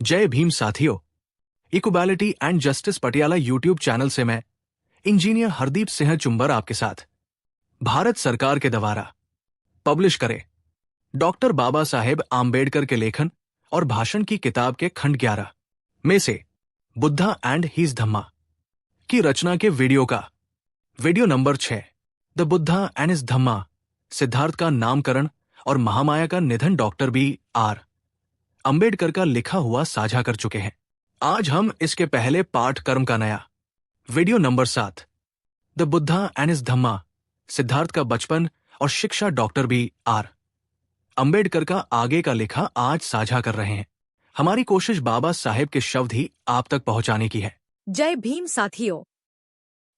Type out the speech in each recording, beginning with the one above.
जय भीम साथियों। Equality and justice Patiala YouTube channel से मैं इंजीनियर हरदीप सिंह चुंबर आपके साथ भारत सरकार के द्वारा पब्लिश करे डॉक्टर बाबा साहेब आम्बेडकर के लेखन और भाषण की किताब के खंड 11 में से बुद्धा एंड हीज धम्मा की रचना के video number 6 the Buddha and his Dhamma, Siddhartha का नामकरण और महामाया का निधन डॉक्टर B.R. अंबेडकर का लिखा हुआ साझा कर चुके हैं। आज हम इसके पहले पाठक्रम का नया video number 7 the Buddha and his Dhamma, Siddhartha का बचपन और शिक्षा डॉक्टर B.R. अंबेडकर का आगे का लिखा आज साझा कर रहे हैं। हमारी कोशिश बाबा साहेब के शब्द ही आप तक पहुंचाने की है। जय भीम साथियों।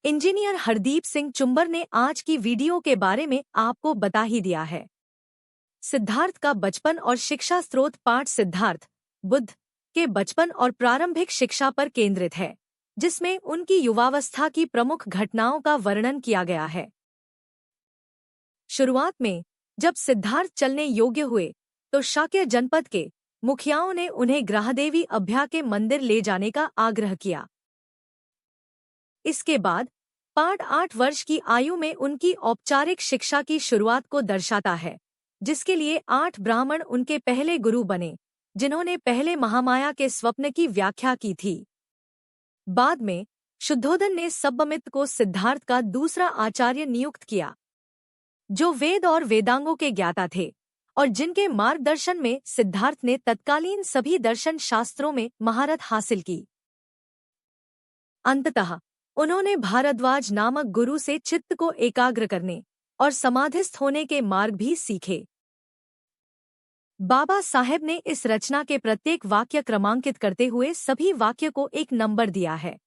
इंजीनियर हरदीप सिंह चुंबर ने आज की वीडियो के बारे में आपको बता ही दिया है। सिद्धार्थ का बचपन और शिक्षा स्रोत पाठ सिद्धार्थ बुद्ध के बचपन और प्रारंभिक शिक्षा पर केंद्रित है, जिसमें उनकी युवावस्था की प्रमुख घटनाओं का वर्णन किया गया है। शुरुआत में जब सिद्धार्थ चलने योग्य हुए तो शाक्य जनपद के मुखियाओं ने उन्हें ग्रहदेवी अभ्या के मंदिर ले जाने का आग्रह किया। इसके बाद पाठ 8 वर्ष की आयु में उनकी औपचारिक शिक्षा की शुरुआत को दर्शाता है, जिसके लिए 8 ब्राह्मण उनके पहले गुरु बने, जिन्होंने पहले महामाया के स्वप्न की व्याख्या की थी। बाद में शुद्धोदन ने सब्बमित को सिद्धार्थ का दूसरा आचार्य नियुक्त किया, जो वेद और वेदांगों के ज्ञाता थे और जिनके मार्गदर्शन में सिद्धार्थ ने तत्कालीन सभी दर्शन शास्त्रों में महारत हासिल की। अंततः उन्होंने भारद्वाज नामक गुरु से चित्त को एकाग्र करने और समाधिस्थ होने के मार्ग भी सीखे। बाबा साहेब ने इस रचना के प्रत्येक वाक्य क्रमांकित करते हुए सभी वाक्य को एक नंबर दिया है।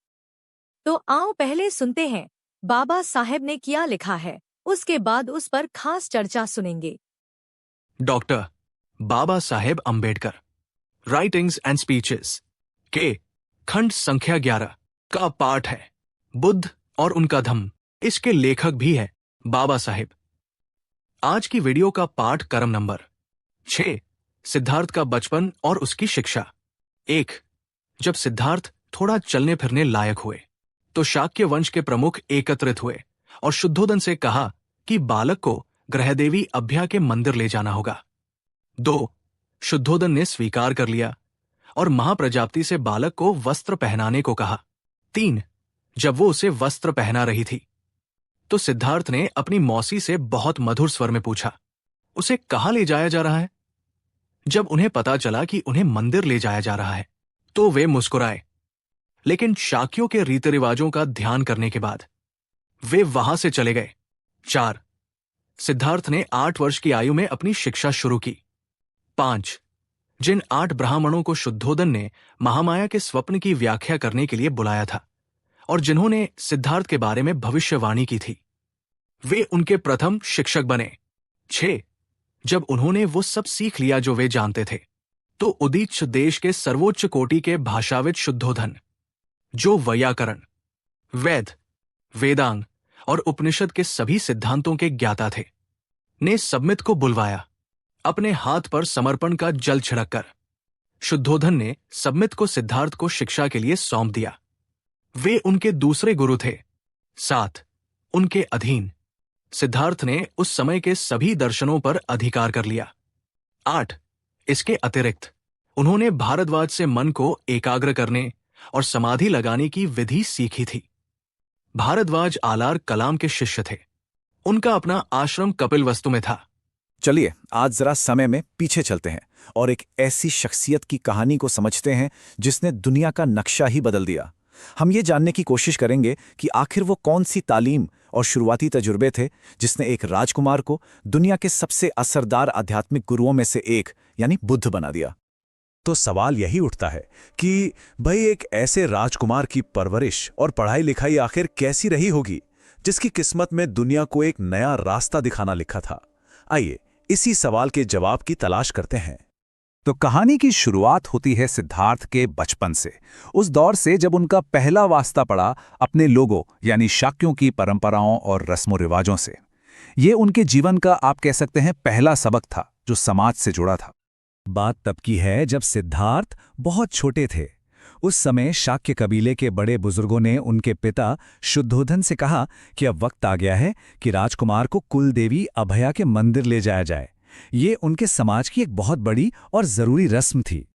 तो आओ पहले सुनते हैं बाबा साहेब ने क्या लिखा है, उसके बाद उस पर खास चर्चा सुनेंगे। Doctor Baba Saheb Ambedkar writings and speeches के खंड संख्या 11 का पाठ है बुद्ध और उनका धम्म। इसके लेखक भी है बाबा साहेब। आज की वीडियो का पाठ क्रम नंबर 6 सिद्धार्थ का बचपन और उसकी शिक्षा। 1 जब सिद्धार्थ थोड़ा चलने फिरने लायक हुए तो शाक्य वंश के प्रमुख एकत्रित हुए और शुद्धोदन से कहा कि बालक को ग्रहदेवी अभ्या के मंदिर ले जाना होगा। 2 शुद्धोदन ने स्वीकार कर लिया और महाप्रजापति से बालक को वस्त्र पहनाने को कहा। 3 जब वो उसे वस्त्र पहना रही थी तो सिद्धार्थ ने अपनी मौसी से बहुत मधुर स्वर में पूछा, उसे कहाँ ले जाया जा रहा है? जब उन्हें पता चला कि उन्हें मंदिर ले जाया जा रहा है तो वे मुस्कुराए, लेकिन शाक्यों के रीति रिवाजों का ध्यान करने के बाद वे वहां से चले गए। 4 सिद्धार्थ ने 8 वर्ष की आयु में अपनी शिक्षा शुरू की। 5 जिन 8 ब्राह्मणों को शुद्धोदन ने महामाया के स्वप्न की व्याख्या करने के लिए बुलाया था और जिन्होंने सिद्धार्थ के बारे में भविष्यवाणी की थी, वे उनके प्रथम शिक्षक बने। 6 जब उन्होंने वो सब सीख लिया जो वे जानते थे तो उदीच देश के सर्वोच्च कोटि के भाषाविद शुद्धोधन, जो वैयाकरण, वेद, वेदांग और उपनिषद के सभी सिद्धांतों के ज्ञाता थे, ने सब्मित को बुलवाया। अपने हाथ पर समर्पण का जल छिड़ककर शुद्धोधन ने सब्मित को सिद्धार्थ को शिक्षा के लिए सौंप दिया। वे उनके दूसरे गुरु थे। 7 उनके अधीन सिद्धार्थ ने उस समय के सभी दर्शनों पर अधिकार कर लिया। 8 इसके अतिरिक्त उन्होंने भारद्वाज से मन को एकाग्र करने और समाधि लगाने की विधि सीखी थी। भारद्वाज आलार कलाम के शिष्य थे। उनका अपना आश्रम कपिलवस्तु में था। चलिए आज जरा समय में पीछे चलते हैं और एक ऐसी शख्सियत की कहानी को समझते हैं जिसने दुनिया का नक्शा ही बदल दिया। हम ये जानने की कोशिश करेंगे कि आखिर वो कौन सी तालीम और शुरुआती तजुर्बे थे जिसने एक राजकुमार को दुनिया के सबसे असरदार आध्यात्मिक गुरुओं में से एक यानी बुद्ध बना दिया। तो सवाल यही उठता है कि भाई एक ऐसे राजकुमार की परवरिश और पढ़ाई लिखाई आखिर कैसी रही होगी जिसकी किस्मत में दुनिया को एक नया रास्ता दिखाना लिखा था। आइए इसी सवाल के जवाब की तलाश करते हैं। तो कहानी की शुरुआत होती है सिद्धार्थ के बचपन से, उस दौर से जब उनका पहला वास्ता पड़ा अपने लोगों यानी शाक्यों की परंपराओं और रस्मों रिवाजों से। ये उनके जीवन का आप कह सकते हैं पहला सबक था जो समाज से जुड़ा था। बात तब की है जब सिद्धार्थ बहुत छोटे थे। उस समय शाक्य कबीले के बड़े बुजुर्गों ने उनके पिता शुद्धोधन से कहा कि अब वक्त आ गया है कि राजकुमार को कुलदेवी अभया के मंदिर ले जाया जाए। ये उनके समाज की एक बहुत बड़ी और जरूरी रस्म थी।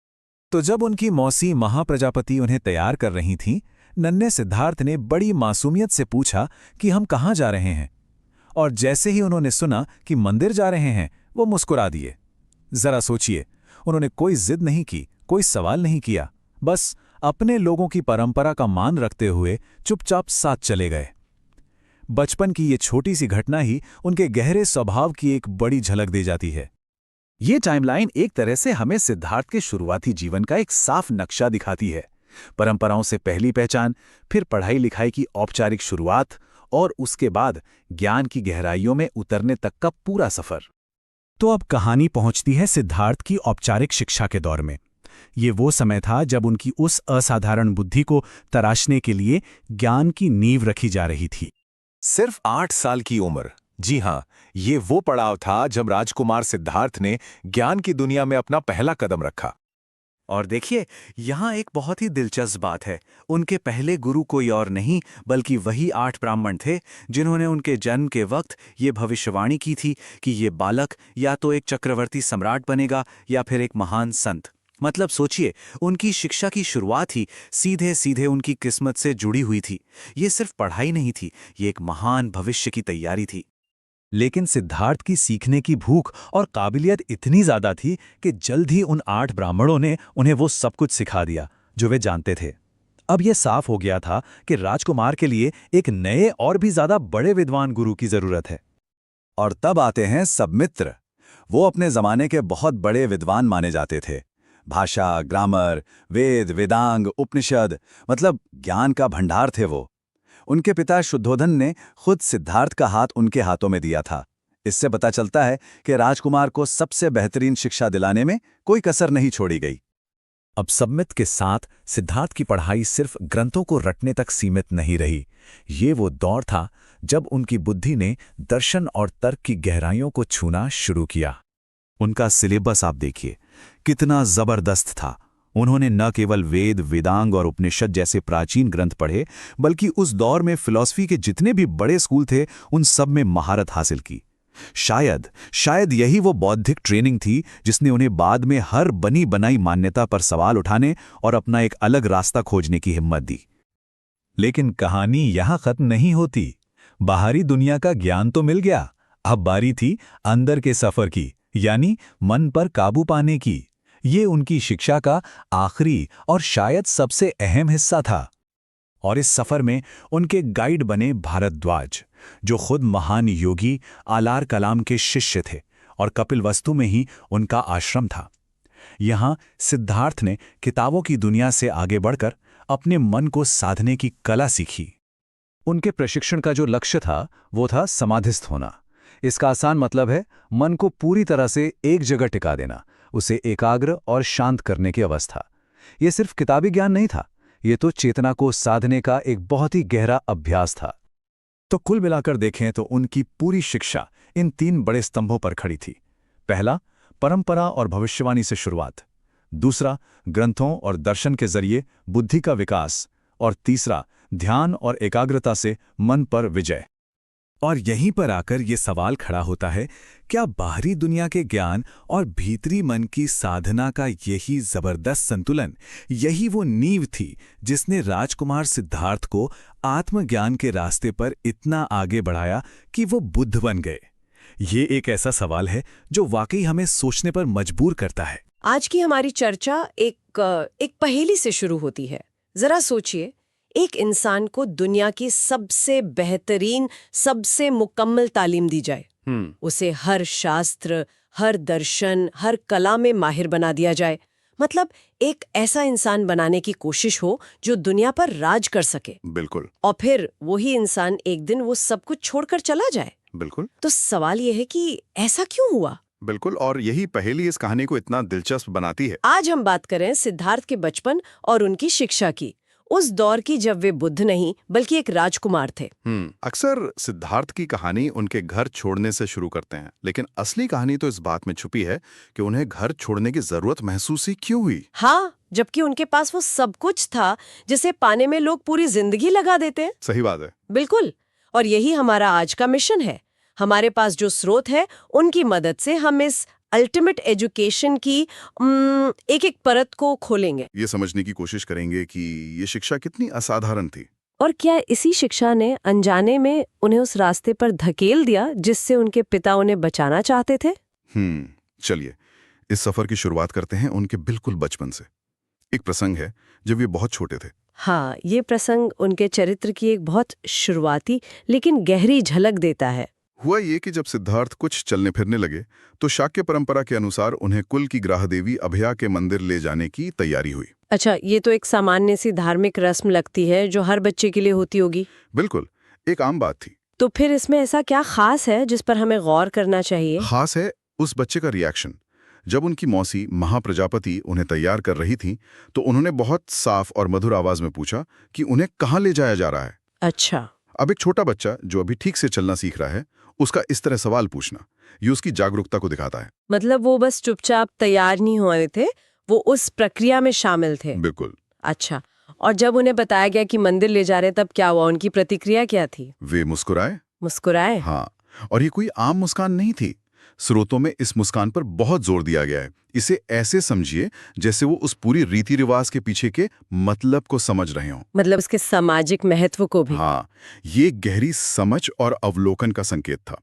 तो जब उनकी मौसी महाप्रजापति उन्हें तैयार कर रही थीं, नन्हे सिद्धार्थ ने बड़ी मासूमियत से पूछा कि हम कहाँ जा रहे हैं। और जैसे ही उन्होंने सुना कि मंदिर जा रहे हैं, वो मुस्कुरा दिए। जरा सोचिए, उन्होंने कोई जिद नहीं की, कोई सवाल नहीं किया, बस अपने लोगों की परंपरा का मान रखते हुए चुपचाप साथ चले गए। बचपन की ये छोटी सी घटना ही उनके गहरे स्वभाव की एक बड़ी झलक दे जाती है। ये टाइमलाइन एक तरह से हमें सिद्धार्थ के शुरुआती जीवन का एक साफ नक्शा दिखाती है। परंपराओं से पहली पहचान, फिर पढ़ाई लिखाई की औपचारिक शुरुआत और उसके बाद ज्ञान की गहराइयों में उतरने तक का पूरा सफर। तो अब कहानी पहुंचती है सिद्धार्थ की औपचारिक शिक्षा के दौर में। ये वो समय था जब उनकी उस असाधारण बुद्धि को तराशने के लिए ज्ञान की नींव रखी जा रही थी। सिर्फ 8 साल की उम्र। जी हां, ये वो पड़ाव था जब राजकुमार सिद्धार्थ ने ज्ञान की दुनिया में अपना पहला कदम रखा। और देखिए, यहाँ एक बहुत ही दिलचस्प बात है। उनके पहले गुरु कोई और नहीं बल्कि वही 8 ब्राह्मण थे जिन्होंने उनके जन्म के वक्त ये भविष्यवाणी की थी कि ये बालक या तो एक चक्रवर्ती सम्राट बनेगा या फिर एक महान संत। मतलब सोचिए, उनकी शिक्षा की शुरुआत ही सीधे सीधे उनकी किस्मत से जुड़ी हुई थी। ये सिर्फ पढ़ाई नहीं थी, ये एक महान भविष्य की तैयारी थी। लेकिन सिद्धार्थ की सीखने की भूख और काबिलियत इतनी ज्यादा थी कि जल्द ही उन 8 ब्राह्मणों ने उन्हें वो सब कुछ सिखा दिया जो वे जानते थे। अब यह साफ हो गया था कि राजकुमार के लिए एक नए और भी ज्यादा बड़े विद्वान गुरु की जरूरत है। और तब आते हैं सब्मित्र। वो अपने जमाने के बहुत बड़े विद्वान माने जाते थे। भाषा, ग्रामर, वेद, वेदांग, उपनिषद, मतलब ज्ञान का भंडार थे वो। उनके पिता शुद्धोधन ने खुद सिद्धार्थ का हाथ उनके हाथों में दिया था। इससे पता चलता है कि राजकुमार को सबसे बेहतरीन शिक्षा दिलाने में कोई कसर नहीं छोड़ी गई। अब सब्मित्र के साथ सिद्धार्थ की पढ़ाई सिर्फ ग्रंथों को रटने तक सीमित नहीं रही। ये वो दौर था जब उनकी बुद्धि ने दर्शन और तर्क की गहराइयों को छूना शुरू किया। उनका सिलेबस आप देखिए, कितना जबरदस्त था। उन्होंने न केवल वेद, वेदांग और उपनिषद जैसे प्राचीन ग्रंथ पढ़े, बल्कि उस दौर में फिलॉसफी के जितने भी बड़े स्कूल थे उन सब में महारत हासिल की। शायद यही वो बौद्धिक ट्रेनिंग थी जिसने उन्हें बाद में हर बनी बनाई मान्यता पर सवाल उठाने और अपना एक अलग रास्ता खोजने की हिम्मत दी। लेकिन कहानी यहां खत्म नहीं होती। बाहरी दुनिया का ज्ञान तो मिल गया, अब बारी थी अंदर के सफर की, यानी मन पर काबू पाने की। ये उनकी शिक्षा का आखिरी और शायद सबसे अहम हिस्सा था। और इस सफर में उनके गाइड बने भारद्वाज, जो खुद महान योगी आलार कलाम के शिष्य थे और कपिलवस्तु में ही उनका आश्रम था। यहाँ सिद्धार्थ ने किताबों की दुनिया से आगे बढ़कर अपने मन को साधने की कला सीखी। उनके प्रशिक्षण का जो लक्ष्य था वो था समाधिस्थ होना। इसका आसान मतलब है मन को पूरी तरह से एक जगह टिका देना, उसे एकाग्र और शांत करने की अवस्था। ये सिर्फ किताबी ज्ञान नहीं था, ये तो चेतना को साधने का एक बहुत ही गहरा अभ्यास था। तो कुल मिलाकर देखें तो उनकी पूरी शिक्षा इन 3 बड़े स्तंभों पर खड़ी थी। पहला, परंपरा और भविष्यवाणी से शुरुआत। दूसरा, ग्रंथों और दर्शन के जरिए बुद्धि का विकास। और तीसरा, ध्यान और एकाग्रता से मन पर विजय। और यहीं पर आकर ये सवाल खड़ा होता है, क्या बाहरी दुनिया के ज्ञान और भीतरी मन की साधना का यही जबरदस्त संतुलन, यही वो नींव थी जिसने राजकुमार सिद्धार्थ को आत्मज्ञान के रास्ते पर इतना आगे बढ़ाया कि वो बुद्ध बन गए? ये एक ऐसा सवाल है जो वाकई हमें सोचने पर मजबूर करता है। आज की हमारी चर्चा एक पहेली से शुरू होती है। जरा सोचिए, एक इंसान को दुनिया की सबसे बेहतरीन, सबसे मुकम्मल तालीम दी जाए, उसे हर शास्त्र, हर दर्शन, हर कला में माहिर बना दिया जाए। मतलब एक ऐसा इंसान बनाने की कोशिश हो जो दुनिया पर राज कर सके। बिल्कुल। और फिर वही इंसान एक दिन वो सब कुछ छोड़कर चला जाए। बिल्कुल। तो सवाल यह है कि ऐसा क्यों हुआ? बिल्कुल, और यही पहेली इस कहानी को इतना दिलचस्प बनाती है। आज हम बात करें सिद्धार्थ के बचपन और उनकी शिक्षा की, उस दौर की जब वे बुद्ध नहीं बल्कि एक राजकुमार थे। अक्सर सिद्धार्थ की कहानी उनके घर छोड़ने से शुरू करते हैं, लेकिन असली कहानी तो इस बात में छुपी है कि उन्हें घर छोड़ने की जरूरत महसूस ही क्यों हुई। हाँ, जबकि उनके पास वो सब कुछ था जिसे पाने में लोग पूरी जिंदगी लगा देते हैं। सही बात है। बिल्कुल, और यही हमारा आज का मिशन है। हमारे पास जो स्रोत है उनकी मदद से हम इस अल्टीमेट एजुकेशन की एक एक परत को खोलेंगे। ये समझने की कोशिश करेंगे कि ये शिक्षा कितनी असाधारण थी, और क्या इसी शिक्षा ने अनजाने में उन्हें उस रास्ते पर धकेल दिया जिससे उनके पिता उन्हें बचाना चाहते थे। चलिए इस सफर की शुरुआत करते हैं उनके बिल्कुल बचपन से। एक प्रसंग है जब ये बहुत छोटे थे। हाँ, ये प्रसंग उनके चरित्र की एक बहुत शुरुआती लेकिन गहरी झलक देता है। हुआ ये कि जब सिद्धार्थ कुछ चलने फिरने लगे तो शाक्य परंपरा के अनुसार उन्हें कुल की ग्राह देवी अभया के मंदिर ले जाने की तैयारी हुई। अच्छा, ये तो एक सामान्य सी धार्मिक रस्म लगती है जो हर बच्चे के लिए होती होगी। बिल्कुल, एक आम बात थी। तो फिर इसमें ऐसा क्या खास है जिस पर हमें गौर करना चाहिए? खास है उस बच्चे का रिएक्शन। जब उनकी मौसी महाप्रजापति उन्हें तैयार कर रही थी तो उन्होंने बहुत साफ और मधुर आवाज में पूछा कि उन्हें कहाँ ले जाया जा रहा है। अच्छा। अब एक छोटा बच्चा जो अभी ठीक से चलना सीख रहा है, उसका इस तरह सवाल पूछना ये उसकी जागरूकता को दिखाता है। मतलब वो बस चुपचाप तैयार नहीं हुए थे, वो उस प्रक्रिया में शामिल थे। बिल्कुल। अच्छा, और जब उन्हें बताया गया कि मंदिर ले जा रहे तब क्या हुआ? उनकी प्रतिक्रिया क्या थी? वे मुस्कुराए। मुस्कुराए? हाँ, और ये कोई आम मुस्कान नहीं थी। स्रोतों में इस मुस्कान पर बहुत जोर दिया गया है। इसे ऐसे समझिए जैसे वो उस पूरी रीति रिवाज के पीछे के मतलब को समझ रहे हों। मतलब उसके सामाजिक महत्व को भी। हाँ, ये गहरी समझ और अवलोकन का संकेत था।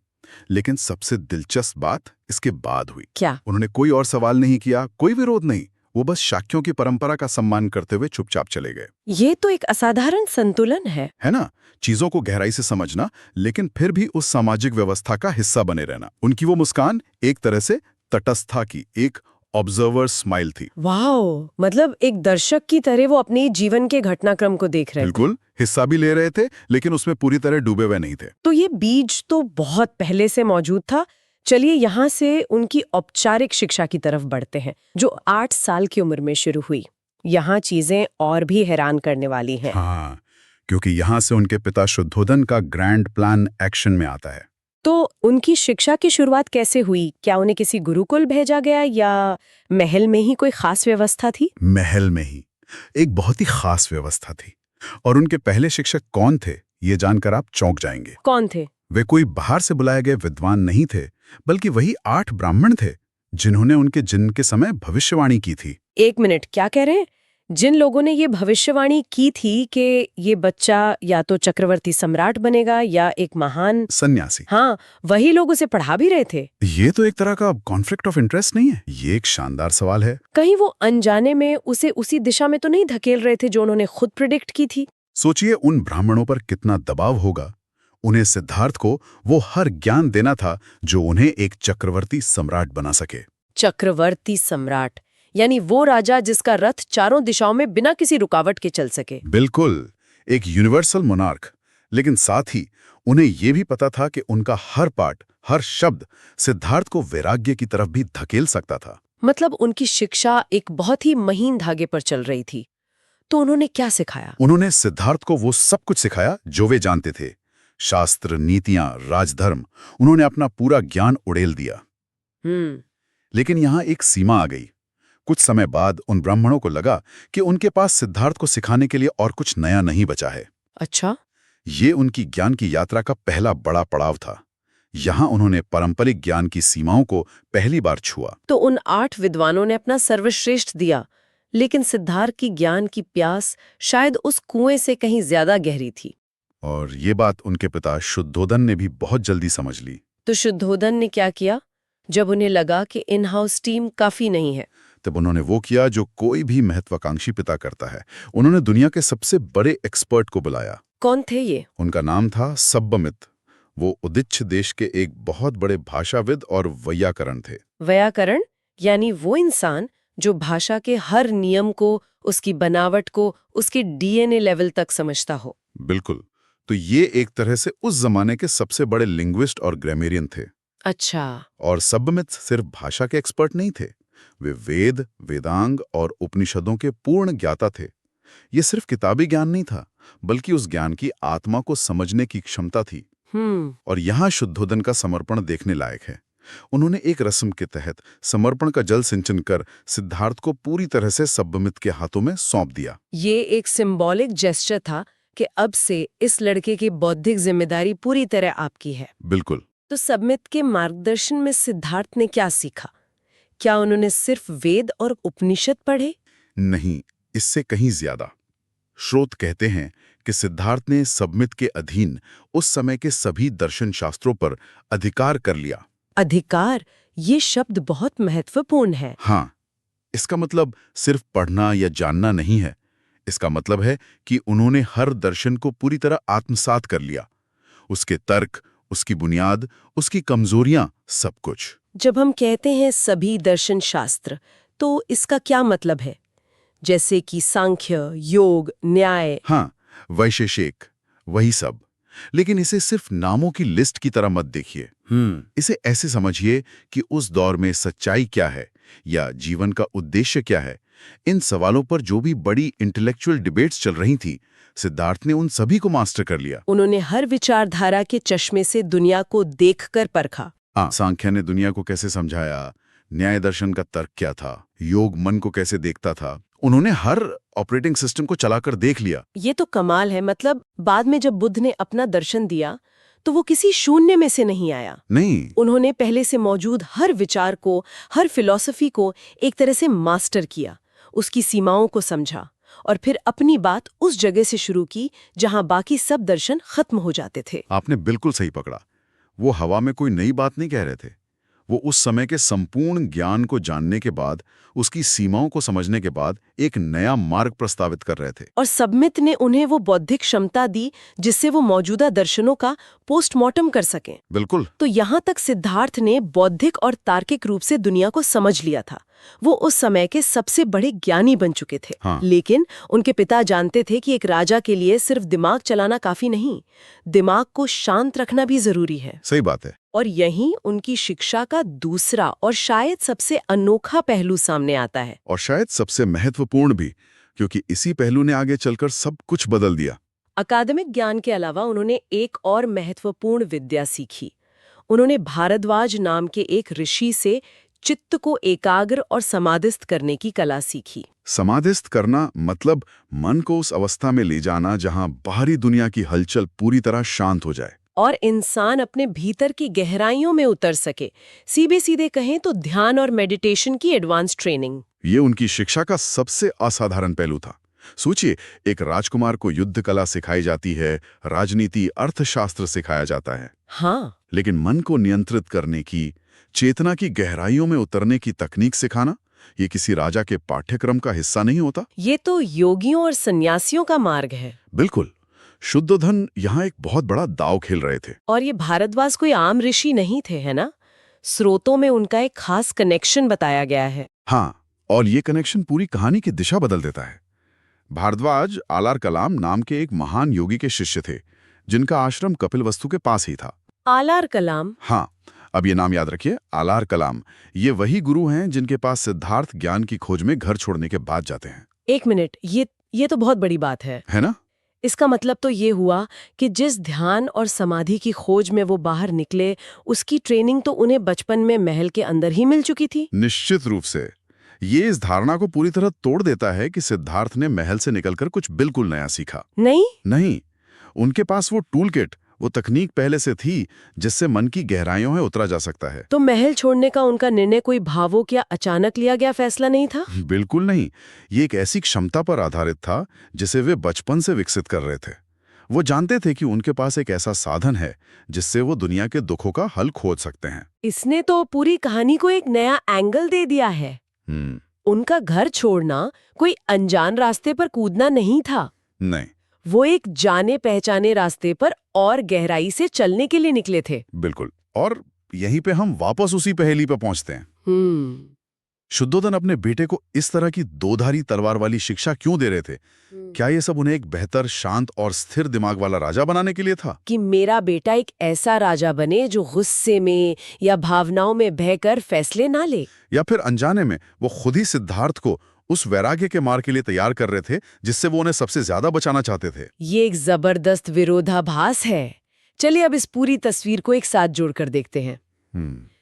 लेकिन सबसे दिलचस्प बात इसके बाद हुई। क्या? उन्होंने कोई और सवाल नहीं किया, कोई विरोध नहीं। वो बस शाक्यों की परंपरा का सम्मान करते हुए चुपचाप चले गए। ये तो एक असाधारण संतुलन है ना? चीजों को गहराई से समझना लेकिन फिर भी उस सामाजिक व्यवस्था का हिस्सा बने रहना। उनकी वो मुस्कान एक तरह से तटस्थता की एक ऑब्जर्वर स्माइल थी। वाओ, मतलब एक दर्शक की तरह वो अपने जीवन के घटनाक्रम को देख रहे थे। बिल्कुल, हिस्सा भी ले रहे थे लेकिन उसमें पूरी तरह डूबे हुए नहीं थे। तो ये बीज तो बहुत पहले से मौजूद था। चलिए यहाँ से उनकी औपचारिक शिक्षा की तरफ बढ़ते हैं जो 8 साल की उम्र में शुरू हुई। यहाँ चीजें और भी हैरान करने वाली हैं। हाँ, क्योंकि यहाँ से उनके पिता शुद्धोधन का ग्रैंड प्लान एक्शन में आता है। तो उनकी शिक्षा की शुरुआत कैसे हुई? क्या उन्हें किसी गुरुकुल भेजा गया या महल में ही कोई खास व्यवस्था थी? महल में ही एक बहुत ही खास व्यवस्था थी। और उनके पहले शिक्षक कौन थे ये जानकर आप चौंक जाएंगे। कौन थे? वे कोई बाहर से बुलाए गए विद्वान नहीं थे, बल्कि वही 8 ब्राह्मण थे जिन्होंने उनके जन्म के समय भविष्यवाणी की थी। एक मिनट, क्या कह रहे हैं? जिन लोगों ने ये भविष्यवाणी की थी कि ये बच्चा या तो चक्रवर्ती सम्राट बनेगा या एक महान सन्यासी। हाँ, वही लोग उसे पढ़ा भी रहे थे। ये तो एक तरह का कॉन्फ्लिक्ट ऑफ इंटरेस्ट नहीं है? ये एक शानदार सवाल है। कहीं वो अनजाने में उसे उसी दिशा में तो नहीं धकेल रहे थे जो उन्होंने खुद प्रिडिक्ट की थी? सोचिए उन ब्राह्मणों पर कितना दबाव होगा। उन्हें सिद्धार्थ को वो हर ज्ञान देना था जो उन्हें एक चक्रवर्ती सम्राट बना सके। चक्रवर्ती सम्राट यानी वो राजा जिसका रथ चारों दिशाओं में बिना किसी रुकावट के चल सके। बिल्कुल, एक यूनिवर्सल मोनार्क। लेकिन साथ ही उन्हें ये भी पता था कि उनका हर पाठ, हर शब्द सिद्धार्थ को वैराग्य की तरफ भी धकेल सकता था। मतलब उनकी शिक्षा एक बहुत ही महीन धागे पर चल रही थी। तो उन्होंने क्या सिखाया? उन्होंने सिद्धार्थ को वो सब कुछ सिखाया जो वे जानते थे। शास्त्र, नीतियां, राजधर्म, उन्होंने अपना पूरा ज्ञान उड़ेल दिया। लेकिन यहां एक सीमा आ गई। कुछ समय बाद उन ब्राह्मणों को लगा कि उनके पास सिद्धार्थ को सिखाने के लिए और कुछ नया नहीं बचा है। अच्छा? ये उनकी ज्ञान की यात्रा का पहला बड़ा पड़ाव था। यहां उन्होंने पारंपरिक ज्ञान की सीमाओं को पहली बार छुआ। तो उन 8 विद्वानों ने अपना सर्वश्रेष्ठ दिया, लेकिन सिद्धार्थ की ज्ञान की प्यास शायद उस कुएं से कहीं ज्यादा गहरी थी। और ये बात उनके पिता शुद्धोधन ने भी बहुत जल्दी समझ ली। तो शुद्धोधन ने क्या किया? जब उन्हें लगा कि इन हाउस टीम काफी नहीं है, तब उन्होंने वो किया जो कोई भी महत्वाकांक्षी पिता करता है। उन्होंने दुनिया के सबसे बड़े एक्सपर्ट को बुलाया। कौन थे ये? उनका नाम था सब्बमित। वो उदिच्छ देश के एक बहुत बड़े भाषाविद और वैयाकरण थे। वैयाकरण यानी वो इंसान जो भाषा के हर नियम को, उसकी बनावट को, उसके डीएनए लेवल तक समझता हो। बिल्कुल। तो ये एक तरह से उस जमाने के सबसे बड़े लिंग्विस्ट और ग्रामेरियन थे। अच्छा। और सब्बमित सिर्फ भाषा के एक्सपर्ट नहीं थे, वे वेद, वेदांग और उपनिषदों के पूर्ण ज्ञाता थे। ये सिर्फ किताबी ज्ञान नहीं था, बल्कि उस ज्ञान की आत्मा को समझने की क्षमता थी। और यहाँ शुद्धोदन का समर्पण देखने लायक है। उन्होंने एक रस्म के तहत समर्पण का जल सिंचन कर सिद्धार्थ को पूरी तरह से सब्बमित के हाथों में सौंप दिया। ये एक सिंबॉलिक जेस्चर था कि अब से इस लड़के की बौद्धिक जिम्मेदारी पूरी तरह आपकी है। बिल्कुल। तो सब्मित के मार्गदर्शन में सिद्धार्थ ने क्या सीखा? क्या उन्होंने सिर्फ वेद और उपनिषद पढ़े? नहीं, इससे कहीं ज्यादा। स्रोत कहते हैं कि सिद्धार्थ ने सब्मित के अधीन उस समय के सभी दर्शन शास्त्रों पर अधिकार कर लिया। अधिकार, ये शब्द बहुत महत्वपूर्ण है। हाँ, इसका मतलब सिर्फ पढ़ना या जानना नहीं है। इसका मतलब है कि उन्होंने हर दर्शन को पूरी तरह आत्मसात कर लिया। उसके तर्क, उसकी बुनियाद, उसकी कमजोरियां, सब कुछ। जब हम कहते हैं सभी दर्शन शास्त्र, तो इसका क्या मतलब है? जैसे कि सांख्य, योग, न्याय। हाँ, वैशेषिक, वही सब। लेकिन इसे सिर्फ नामों की लिस्ट की तरह मत देखिए। इसे ऐसे समझिए कि उस दौर में सच्चाई क्या है या जीवन का उद्देश्य क्या है। इन सवालों पर जो भी बड़ी इंटेलेक्चुअल डिबेट्स चल रही थी, सिद्धार्थ ने उन सभी को मास्टर कर लिया। उन्होंने हर विचारधारा के चश्मे से दुनिया को देखकर परखा। सांख्य ने दुनिया को कैसे समझाया, न्याय दर्शन का तर्क क्या था, योग मन को कैसे देखता था। उन्होंने हर ऑपरेटिंग सिस्टम को चलाकर देख लिया। ये तो कमाल है। मतलब बाद में जब बुद्ध ने अपना दर्शन दिया, तो वो किसी शून्य में से नहीं आया। नहीं, उन्होंने पहले से मौजूद हर विचार को, हर फिलॉसफी को एक तरह से मास्टर किया, उसकी सीमाओं को समझा और फिर अपनी बात उस जगह से शुरू की जहां बाकी सब दर्शन खत्म हो जाते थे। आपने बिल्कुल सही पकड़ा। वो हवा में कोई नई बात नहीं कह रहे थे। वो उस समय के संपूर्ण ज्ञान को जानने के बाद, उसकी सीमाओं को समझने के बाद एक नया मार्ग प्रस्तावित कर रहे थे। और सब्मित ने उन्हें वो बौद्धिक क्षमता दी जिससे वो मौजूदा दर्शनों का पोस्टमार्टम कर सकें। बिल्कुल। तो यहाँ तक सिद्धार्थ ने बौद्धिक और तार्किक रूप से दुनिया को समझ लिया था। वो उस समय के सबसे बड़े ज्ञानी बन चुके थे। हाँ। लेकिन उनके पिता जानते थे कि एक राजा के लिए सिर्फ दिमाग चलाना काफी नहीं, दिमाग को शांत रखना भी जरूरी है। सही बात है। और यहीं उनकी शिक्षा का दूसरा और शायद सबसे अनोखा पहलू सामने आता है। और शायद सबसे महत्वपूर्ण भी, क्योंकि इसी पहलू ने आगे चलकर सब कुछ बदल दिया। अकादमिक ज्ञान के अलावा उन्होंने एक और महत्वपूर्ण विद्या सीखी। उन्होंने भारद्वाज नाम के एक ऋषि से चित्त को एकाग्र और समाधिस्थ करने की कला सीखी। समाधिस्थ करना मतलब मन को उस अवस्था में ले जाना जहां बाहरी दुनिया की हलचल पूरी तरह शांत हो जाए और इंसान अपने भीतर की गहराइयों में उतर सके। सीधे सीधे कहें तो ध्यान और मेडिटेशन की एडवांस ट्रेनिंग। ये उनकी शिक्षा का सबसे असाधारण पहलू था। सोचिए, एक राजकुमार को युद्ध कला सिखाई जाती है, राजनीति, अर्थशास्त्र सिखाया जाता है। हाँ, लेकिन मन को नियंत्रित करने की, चेतना की गहराइयों में उतरने की तकनीक सिखाना, ये किसी राजा के पाठ्यक्रम का हिस्सा नहीं होता। ये तो योगियों और सन्यासियों का मार्ग है। बिल्कुल। शुद्धोधन यहाँ एक बहुत बड़ा दांव खेल रहे थे। और ये भारद्वाज कोई आम ऋषि नहीं थे, है ना? स्रोतों में उनका एक खास कनेक्शन बताया गया है। हाँ, और ये कनेक्शन पूरी कहानी की दिशा बदल देता है। भारद्वाज आलार कलाम नाम के एक महान योगी के शिष्य थे, जिनका आश्रम कपिलवस्तु के पास ही था। आलार कलाम? हाँ, अब ये नाम याद रखिए, आलार कलाम। ये वही गुरु हैं जिनके पास सिद्धार्थ ज्ञान की खोज में घर छोड़ने के बाद जाते हैं। एक मिनट, ये तो बहुत बड़ी बात है ना? इसका मतलब तो ये हुआ कि जिस ध्यान और समाधि की खोज में वो बाहर निकले, उसकी ट्रेनिंग तो उन्हें बचपन में महल के अंदर ही मिल चुकी थी। निश्चित रूप से। ये इस धारणा को पूरी तरह तोड़ देता है कि सिद्धार्थ ने महल से निकलकर कुछ बिल्कुल नया सीखा। नहीं, उनके पास वो टूल किट, वो तकनीक पहले से थी जिससे मन की गहराइयों में उतरा जा सकता है। तो महल छोड़ने का उनका निर्णय कोई भावुक या अचानक लिया गया फैसला नहीं था? बिल्कुल नहीं। ये एक ऐसी क्षमता पर आधारित था जिसे वे बचपन से विकसित कर रहे थे। वो जानते थे कि उनके पास एक ऐसा साधन है जिससे वो दुनिया के दुखों का हल खोज सकते हैं। इसने तो पूरी कहानी को एक नया एंगल दे दिया है। उनका घर छोड़ना कोई अनजान रास्ते पर कूदना नहीं था। नहीं, वो एक जाने पहचाने रास्ते पर और गहराई से चलने के लिए निकले थे। बिल्कुल। और यहीं पे हम वापस उसी पहेली पे पहुंचते हैं। शुद्धोधन अपने बेटे को इस तरह की दोधारी तलवार वाली शिक्षा क्यों दे रहे थे? क्या ये सब उन्हें एक बेहतर, शांत और स्थिर दिमाग वाला राजा बनाने के लिए था? कि मेरा बेटा एक ऐसा राजा बने जो गुस्से में या भावनाओं में बहकर फैसले ना ले, या फिर अनजाने में वो खुद ही सिद्धार्थ को उस वैराग्य के मार्ग के लिए तैयार कर रहे थे जिससे वो उन्हें सबसे ज्यादा बचाना चाहते थे। ये एक जबरदस्त विरोधाभास है। चलिए अब इस पूरी तस्वीर को एक साथ जोड़कर देखते हैं।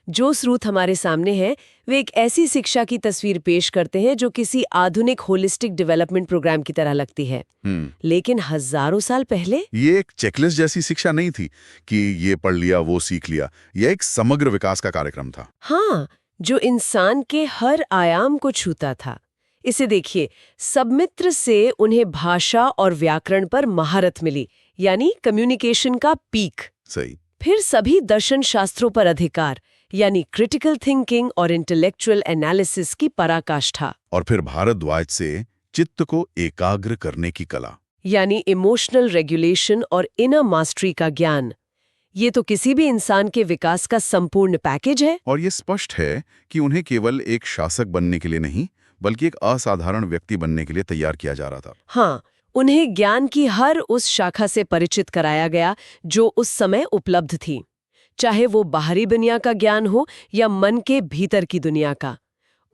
जो स्रोत हमारे सामने है वे एक ऐसी शिक्षा की तस्वीर पेश करते हैं जो किसी आधुनिक होलिस्टिक डेवलपमेंट प्रोग्राम की तरह लगती है। लेकिन हजारों साल पहले ये एक चेकलिस्ट जैसी शिक्षा नहीं थी कि ये पढ़ लिया वो सीख लिया। यह एक समग्र विकास का कार्यक्रम था। हाँ, जो इंसान के हर आयाम को छूता था। इसे देखिए, सबमित्र से उन्हें भाषा और व्याकरण पर महारत मिली, यानी कम्युनिकेशन का पीक। सही। फिर सभी दर्शन शास्त्रों पर अधिकार, यानी क्रिटिकल थिंकिंग और इंटेलेक्चुअल एनालिसिस की पराकाष्ठा। और फिर भारद्वाज से चित्त को एकाग्र करने की कला, यानी इमोशनल रेगुलेशन और इनर मास्टरी का ज्ञान। ये तो किसी भी इंसान के विकास का संपूर्ण पैकेज है। और ये स्पष्ट है कि उन्हें केवल एक शासक बनने के लिए नहीं बल्कि एक असाधारण व्यक्ति बनने के लिए तैयार किया जा रहा था। हाँ, उन्हें ज्ञान की हर उस शाखा से परिचित कराया गया जो उस समय उपलब्ध थी, चाहे वो बाहरी दुनिया का ज्ञान हो या मन के भीतर की दुनिया का।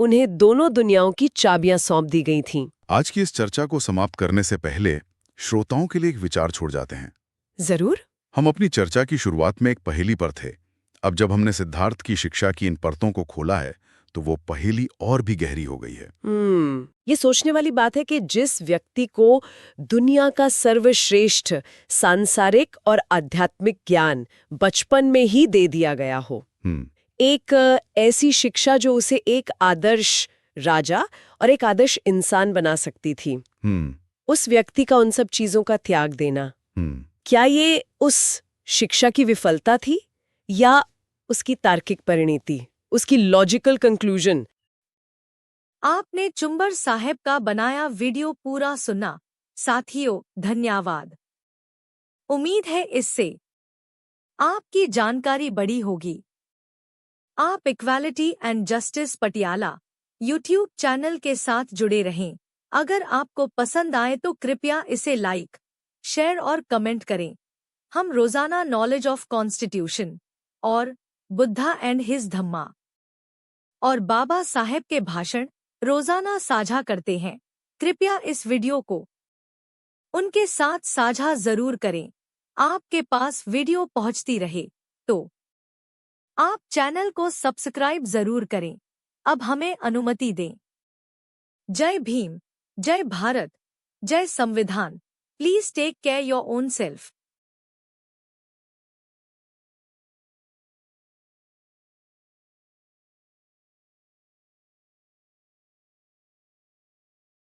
उन्हें दोनों दुनियाओं की चाबियां सौंप दी गई थीं। आज की इस चर्चा को समाप्त करने से पहले श्रोताओं के लिए एक विचार छोड़ जाते हैं। जरूर। हम अपनी चर्चा की शुरुआत में एक पहेली पर थे। अब जब हमने सिद्धार्थ की शिक्षा की इन परतों को खोला है तो वो पहेली और भी गहरी हो गई है। ये सोचने वाली बात है कि जिस व्यक्ति को दुनिया का सर्वश्रेष्ठ सांसारिक और आध्यात्मिक ज्ञान बचपन में ही दे दिया गया हो, एक ऐसी शिक्षा जो उसे एक आदर्श राजा और एक आदर्श इंसान बना सकती थी, उस व्यक्ति का उन सब चीजों का त्याग देना, क्या ये उस शिक्षा की विफलता थी या उसकी तार्किक परिणति, उसकी लॉजिकल कंक्लूजन? आपने चुंबर साहब का बनाया वीडियो पूरा सुना। साथियों, धन्यवाद। उम्मीद है इससे आपकी जानकारी बढ़ी होगी। आप equality and justice Patiala YouTube channel के साथ जुड़े रहें। अगर आपको पसंद आए तो कृपया इसे लाइक, शेयर और कमेंट करें। हम रोजाना नॉलेज ऑफ कॉन्स्टिट्यूशन और बुद्धा एंड हिज धम्मा और बाबा साहेब के भाषण रोजाना साझा करते हैं। कृपया इस वीडियो को उनके साथ साझा जरूर करें। आपके पास वीडियो पहुंचती रहे तो आप चैनल को सब्सक्राइब जरूर करें। अब हमें अनुमति दें। जय भीम, जय भारत, जय संविधान। Please take care your own self.